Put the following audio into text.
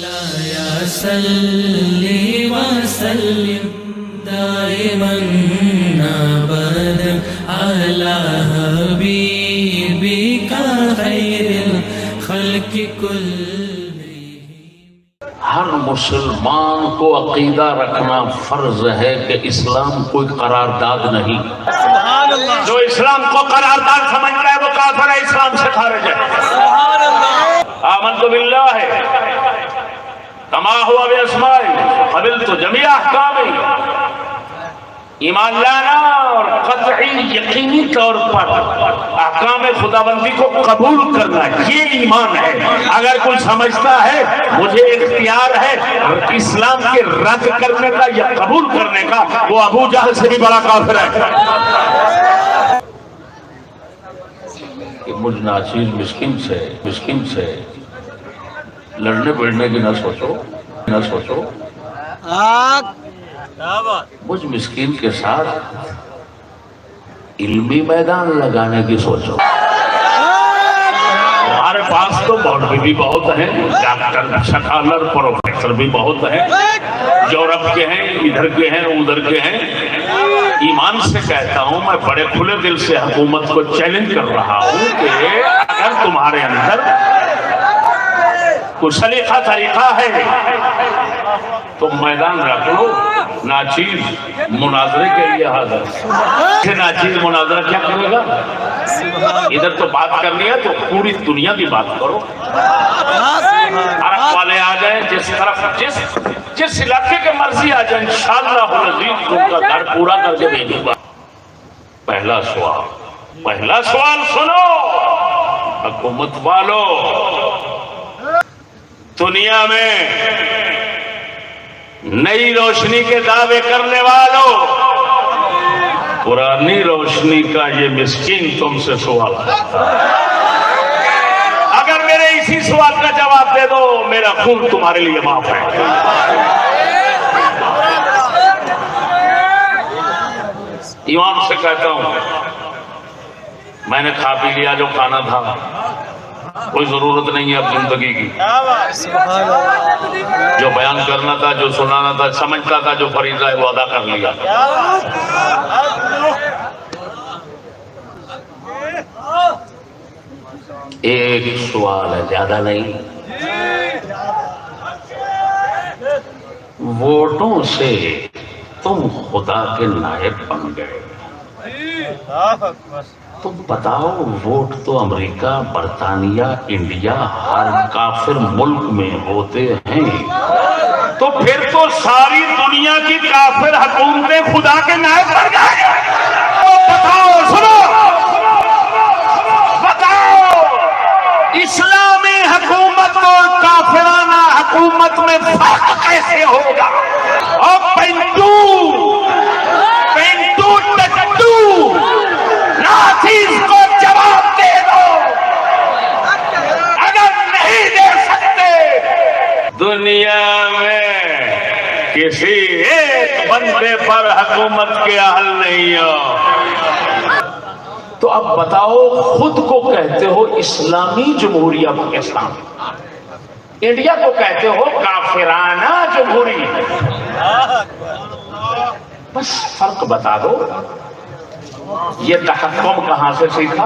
مولاي صل وسلم دائما ابدا على حبيبك خير الخلق كلهم. ہر مسلمان کو عقیدہ رکھنا فرض ہے کہ اسلام کوئی قرارداد نہیں. جو اسلام کو قرارداد سمجھ رہا ہے وہ کافر ہے، اسلام سے خارج ہے. آمنت باللہ کما ہوا باسماء قبلت جمیع احکامہ. ایمان لانا اور قطعی یقینی طور پر احکام خداوندی کو قبول کرنا، یہ ایمان ہے. اگر کوئی سمجھتا ہے مجھے اختیار ہے اسلام کے رد کرنے کا یا قبول کرنے کا، وہ ابو جہل سے بھی بڑا کافر ہے. کہ مجھ ناچیز مسکین سے لڑنے بڑھنے کی نہ سوچو. مجھ مسکین کے ساتھ علمی میدان لگانے کی سوچو. ہمارے پاس تو مولوی بھی بہت ہیں، ڈاکٹر سکالر پروفیسر بھی بہت ہیں، یورپ کے ہیں، ادھر کے ہیں، ادھر کے ہیں. ایمان سے کہتا ہوں، میں بڑے کھلے دل سے حکومت کو چیلنج کر رہا ہوں کہ اگر تمہارے اندر کوئی سلیقہ طریقہ ہے تو میدان رکھ لو. ناچیز مناظرے کے لیے حاضر. ناچیز مناظرہ کیا کرے گا؟ ادھر تو بات کرنی ہے تو پوری دنیا کی بات کرو. عرب والے آ جائیں، جس علاقے کے مرضی آ جائیں، انشاءاللہ العزیز ان کا گھر پورا کر کے بھیجوں گا. پہلا سوال سنو حکومت والو. دنیا میں نئی روشنی کے دعوے کرنے والوں، پرانی روشنی کا یہ مسکین تم سے سوال کرتا ہے. اگر میرے اسی سوال کا جواب دے دو، میرا خون تمہارے لیے معاف ہے. ایمان سے کہتا ہوں، میں نے کھا پی لیا جو کھانا تھا، کوئی ضرورت نہیں ہے اب زندگی کی. جو بیان کرنا تھا، جو سنانا تھا، سمجھتا تھا جو فریضہ ہے وہ ادا کر لیا. ایک سوال ہے، زیادہ نہیں. ووٹوں سے تم خدا کے نائب بن گئے. تم بتاؤ، ووٹ تو امریکہ، برطانیہ، انڈیا، ہر کافر ملک میں ہوتے ہیں. تو پھر تو ساری دنیا کی کافر حکومتیں خدا کے نائب بن گئے. بتاؤ، سنو، بتاؤ اسلامی حکومت اور کافرانہ حکومت میں فرق کیسے ہوگا؟ اور پینٹو ٹٹو ناچیز کو جواب دے دو. اگر نہیں دے سکتے، دنیا میں کسی ایک بندے پر حکومت کے اہل نہیں ہو. تو اب بتاؤ، خود کو کہتے ہو اسلامی جمہوریہ پاکستان، انڈیا کو کہتے ہو کافرانہ جمہوریہ. بس فرق بتا دو. یہ تحکم کہاں سے سیکھا؟